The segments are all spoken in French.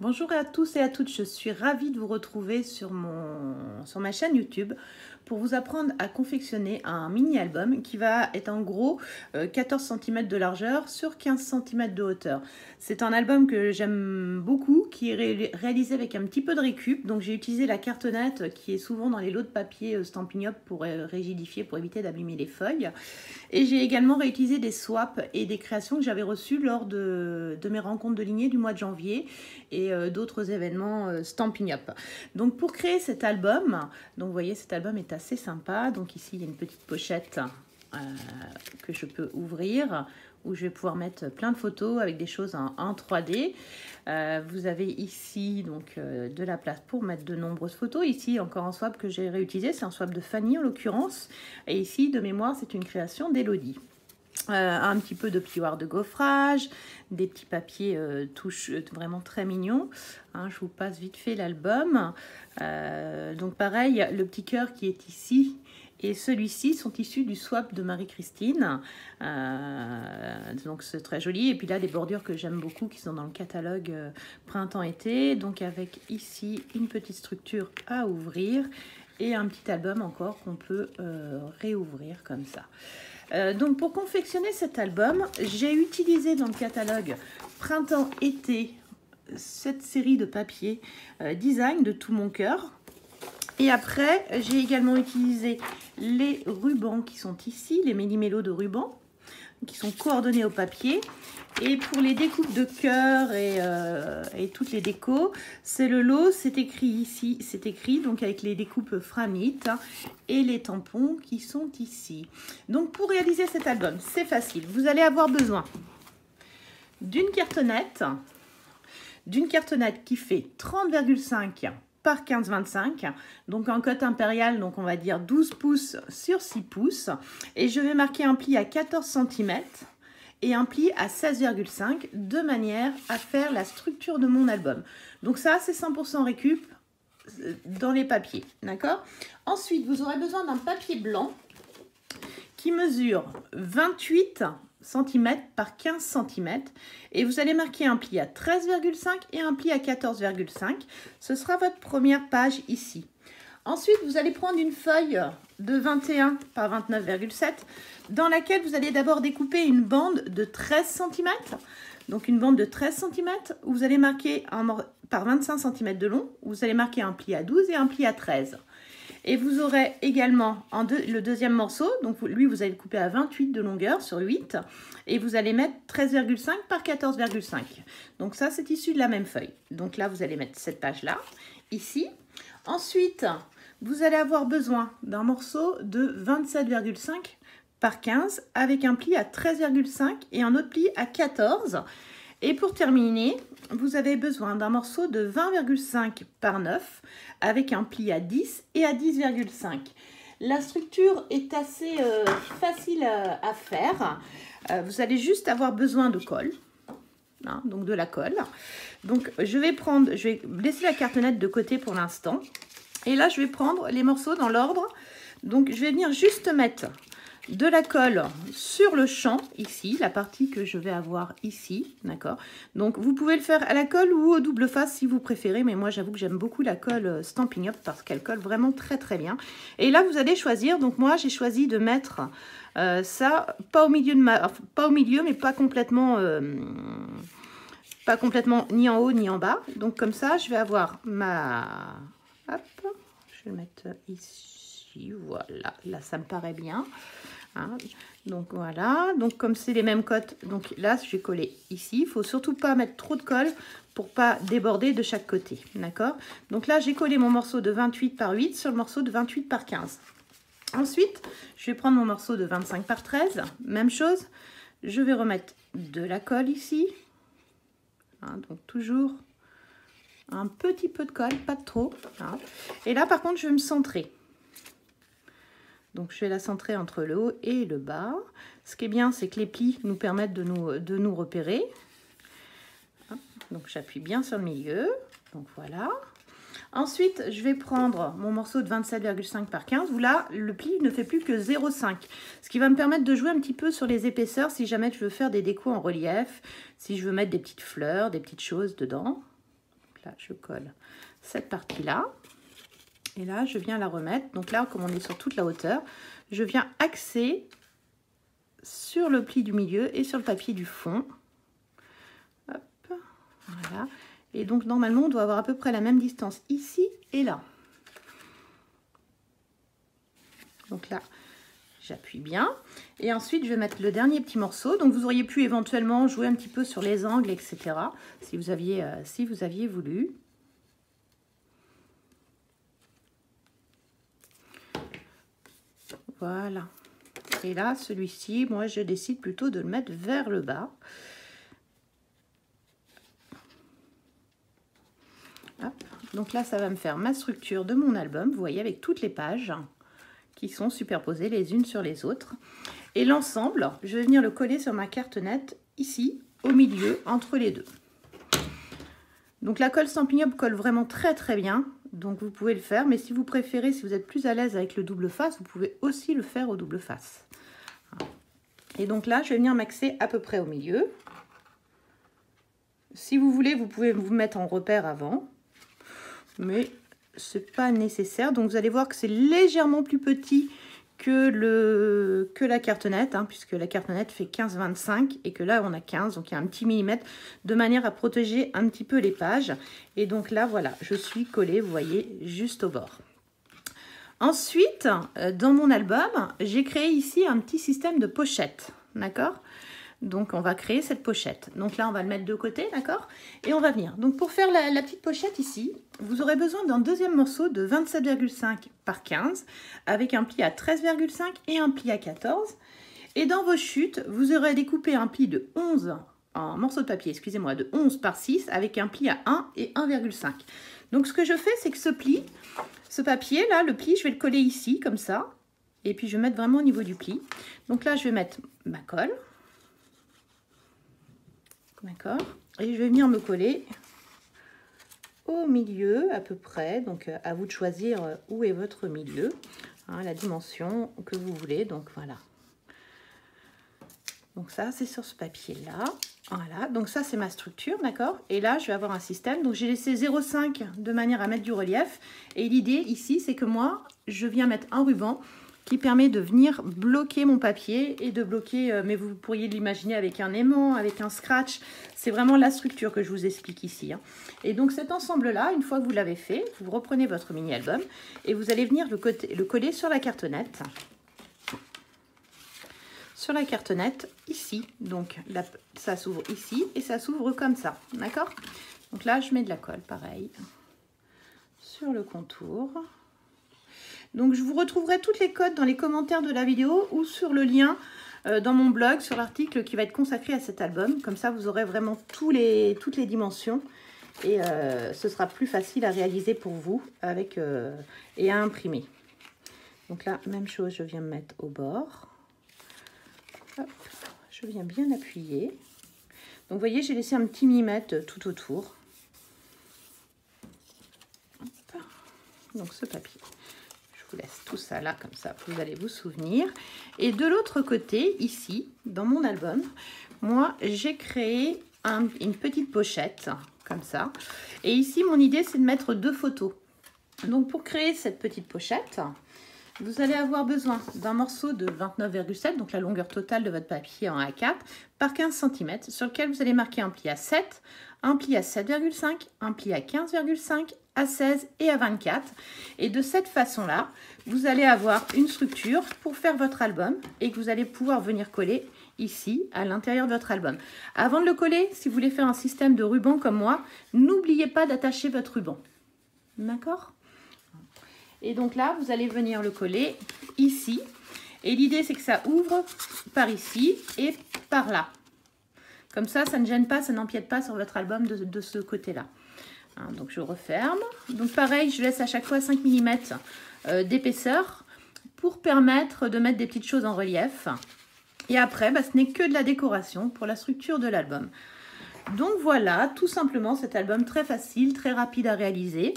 Bonjour à tous et à toutes, je suis ravie de vous retrouver sur ma chaîne YouTube pour vous apprendre à confectionner un mini-album qui va être en gros 14 cm de largeur sur 15 cm de hauteur. C'est un album que j'aime beaucoup, qui est réalisé avec un petit peu de récup. Donc j'ai utilisé la cartonnette qui est souvent dans les lots de papier Stampin' Up pour rigidifier, pour éviter d'abîmer les feuilles. Et j'ai également réutilisé des swaps et des créations que j'avais reçues lors de mes rencontres de lignée du mois de janvier et d'autres événements Stampin' Up. Donc pour créer cet album, donc vous voyez cet album est assez sympa. Donc ici il y a une petite pochette que je peux ouvrir où je vais pouvoir mettre plein de photos avec des choses en 3D. Vous avez ici donc de la place pour mettre de nombreuses photos. Ici encore un swap que j'ai réutilisé, c'est un swap de Fanny en l'occurrence. Et ici de mémoire c'est une création d'Elodie. Un petit peu de plioir de gaufrage, des petits papiers touches vraiment très mignons. Je vous passe vite fait l'album. Donc pareil, le petit cœur qui est ici et celui-ci sont issus du swap de Marie-Christine. Donc c'est très joli. Et puis là, des bordures que j'aime beaucoup qui sont dans le catalogue printemps-été. Donc avec ici une petite structure à ouvrir et un petit album encore qu'on peut réouvrir comme ça. Donc pour confectionner cet album, j'ai utilisé dans le catalogue printemps-été cette série de papiers design de tout mon cœur. Et après, j'ai également utilisé les rubans qui sont ici, les méli-mélos de rubans, qui sont coordonnés au papier. Et pour les découpes de cœur et toutes les décos, c'est le lot, c'est écrit ici, c'est écrit donc avec les découpes Framit et les tampons qui sont ici. Donc pour réaliser cet album, c'est facile. Vous allez avoir besoin d'une cartonnette qui fait 30,5 par 15,25, donc en cote impériale, donc on va dire 12 pouces sur 6 pouces. Et je vais marquer un pli à 14 cm et un pli à 16,5 de manière à faire la structure de mon album. Donc ça, c'est 100% récup dans les papiers, d'accord? Ensuite, vous aurez besoin d'un papier blanc qui mesure 28 cm par 15 cm et vous allez marquer un pli à 13,5 et un pli à 14,5. Ce sera votre première page ici. Ensuite, vous allez prendre une feuille de 21 par 29,7 dans laquelle vous allez d'abord découper une bande de 13 cm. Donc une bande de 13 cm où vous allez marquer par 25 cm de long, où vous allez marquer un pli à 12 et un pli à 13. Et vous aurez également le deuxième morceau, donc lui vous allez le couper à 28 de longueur sur 8 et vous allez mettre 13,5 par 14,5. Donc ça c'est issu de la même feuille. Donc là vous allez mettre cette page là, ici. Ensuite vous allez avoir besoin d'un morceau de 27,5 par 15 avec un pli à 13,5 et un autre pli à 14. Et pour terminer, vous avez besoin d'un morceau de 20,5 par 9 avec un pli à 10 et à 10,5. La structure est assez facile à faire. Vous allez juste avoir besoin de colle, donc de la colle. Donc je vais laisser la cartonnette de côté pour l'instant. Et là, je vais prendre les morceaux dans l'ordre. Donc je vais venir juste mettre de la colle sur le champ ici, la partie que je vais avoir ici, d'accord. Donc vous pouvez le faire à la colle ou au double face si vous préférez, mais moi j'avoue que j'aime beaucoup la colle Stampin' Up parce qu'elle colle vraiment très très bien. Et là vous allez choisir, donc moi j'ai choisi de mettre ça pas au milieu mais pas complètement ni en haut ni en bas. Donc comme ça je vais avoir hop, je vais le mettre ici, voilà, là ça me paraît bien. Donc voilà, donc comme c'est les mêmes cotes, donc là je vais coller ici. Il faut surtout pas mettre trop de colle pour pas déborder de chaque côté, d'accord. Donc là j'ai collé mon morceau de 28 par 8 sur le morceau de 28 par 15. Ensuite je vais prendre mon morceau de 25 par 13, même chose, je vais remettre de la colle ici, donc toujours un petit peu de colle, pas de trop, et là par contre je vais me centrer. Donc je vais la centrer entre le haut et le bas. Ce qui est bien, c'est que les plis nous permettent de nous repérer. Donc j'appuie bien sur le milieu. Donc voilà. Ensuite, je vais prendre mon morceau de 27,5 par 15, où là, le pli ne fait plus que 0,5. Ce qui va me permettre de jouer un petit peu sur les épaisseurs si jamais je veux faire des décos en relief, si je veux mettre des petites fleurs, des petites choses dedans. Donc là, je colle cette partie-là. Et là, je viens la remettre. Donc là, comme on est sur toute la hauteur, je viens axer sur le pli du milieu et sur le papier du fond. Hop, voilà. Et donc, normalement, on doit avoir à peu près la même distance ici et là. Donc là, j'appuie bien. Et ensuite, je vais mettre le dernier petit morceau. Donc, vous auriez pu éventuellement jouer un petit peu sur les angles, etc. si vous aviez voulu. Voilà. Et là, celui-ci, moi, je décide plutôt de le mettre vers le bas. Hop. Donc là, ça va me faire ma structure de mon album, vous voyez, avec toutes les pages qui sont superposées les unes sur les autres. Et l'ensemble, je vais venir le coller sur ma cartonnette, ici, au milieu, entre les deux. Donc la colle Stampin' Up colle vraiment très très bien. Donc vous pouvez le faire, mais si vous préférez, si vous êtes plus à l'aise avec le double face, vous pouvez aussi le faire au double face. Et donc là, je vais venir m'axer à peu près au milieu. Si vous voulez, vous pouvez vous mettre en repère avant, mais c'est pas nécessaire. Donc vous allez voir que c'est légèrement plus petit que la cartonnette, hein, puisque la cartonnette fait 15-25 et que là on a 15, donc il y a un petit millimètre de manière à protéger un petit peu les pages. Et donc là voilà, je suis collée, vous voyez, juste au bord. Ensuite, dans mon album, j'ai créé ici un petit système de pochette, d'accord? Donc on va créer cette pochette. Donc là on va le mettre de côté, d'accord? Et on va venir. Donc pour faire la petite pochette ici, vous aurez besoin d'un deuxième morceau de 27,5 par 15 avec un pli à 13,5 et un pli à 14. Et dans vos chutes, vous aurez découpé un pli de 11, un morceau de papier, excusez-moi, de 11 par 6 avec un pli à 1 et 1,5. Donc ce que je fais, c'est que ce papier là, le pli, je vais le coller ici comme ça. Et puis je vais mettre vraiment au niveau du pli. Donc là je vais mettre ma colle. D'accord, et je vais venir me coller au milieu à peu près. Donc à vous de choisir où est votre milieu, hein, la dimension que vous voulez. Donc voilà. Donc ça c'est sur ce papier là. Voilà, donc ça c'est ma structure, d'accord. Et là je vais avoir un système. Donc j'ai laissé 0,5 de manière à mettre du relief. Et l'idée ici c'est que moi je viens mettre un ruban qui permet de venir bloquer mon papier et de bloquer, mais vous pourriez l'imaginer avec un aimant, avec un scratch. C'est vraiment la structure que je vous explique ici, hein. Et donc cet ensemble-là, une fois que vous l'avez fait, vous reprenez votre mini-album et vous allez venir le coller sur la cartonnette. Sur la cartonnette, ici. Donc là, ça s'ouvre ici et ça s'ouvre comme ça, d'accord? Donc là, je mets de la colle, pareil, sur le contour. Donc, je vous retrouverai toutes les codes dans les commentaires de la vidéo ou sur le lien dans mon blog, sur l'article qui va être consacré à cet album. Comme ça, vous aurez vraiment toutes les dimensions et ce sera plus facile à réaliser pour vous et à imprimer. Donc là, même chose, je viens me mettre au bord. Hop, je viens bien appuyer. Donc, vous voyez, j'ai laissé un petit millimètre tout autour. Hop. Donc, ce papier. Je vous laisse tout ça là, comme ça, vous allez vous souvenir. Et de l'autre côté, ici, dans mon album, moi, j'ai créé une petite pochette, comme ça. Et ici, mon idée, c'est de mettre 2 photos. Donc, pour créer cette petite pochette, vous allez avoir besoin d'un morceau de 29,7, donc la longueur totale de votre papier en A4, par 15 cm, sur lequel vous allez marquer un pli à 7, un pli à 7,5, un pli à 15,5, à 16 et à 24. Et de cette façon-là, vous allez avoir une structure pour faire votre album et que vous allez pouvoir venir coller ici, à l'intérieur de votre album. Avant de le coller, si vous voulez faire un système de ruban comme moi, n'oubliez pas d'attacher votre ruban. D'accord ? Et donc là, vous allez venir le coller ici. Et l'idée, c'est que ça ouvre par ici et par là. Comme ça, ça ne gêne pas, ça n'empiète pas sur votre album de ce côté-là. Hein, donc, je referme. Donc, pareil, je laisse à chaque fois 5 mm d'épaisseur pour permettre de mettre des petites choses en relief. Et après, ce n'est que de la décoration pour la structure de l'album. Donc voilà, tout simplement cet album très facile, très rapide à réaliser.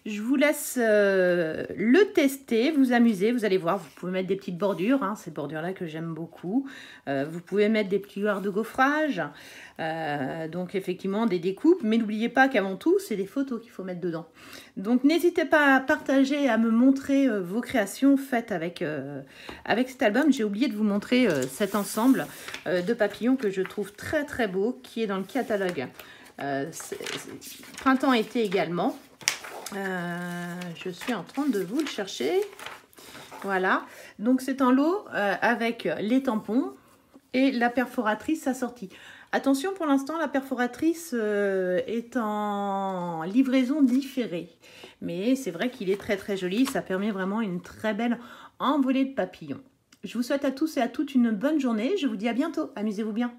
Je vous laisse le tester, vous amuser. Vous allez voir, vous pouvez mettre des petites bordures, hein, ces bordures-là que j'aime beaucoup. Vous pouvez mettre des pliures de gaufrage. Donc effectivement des découpes, mais n'oubliez pas qu'avant tout c'est des photos qu'il faut mettre dedans. Donc n'hésitez pas à partager, à me montrer vos créations faites avec cet album. J'ai oublié de vous montrer cet ensemble de papillons que je trouve très très beau, qui est dans le catalogue printemps-été également. Je suis en train de vous le chercher. Voilà, donc c'est un lot avec les tampons et la perforatrice assortie. Attention, pour l'instant, la perforatrice est en livraison différée. Mais c'est vrai qu'il est très très joli. Ça permet vraiment une très belle envolée de papillons. Je vous souhaite à tous et à toutes une bonne journée. Je vous dis à bientôt. Amusez-vous bien.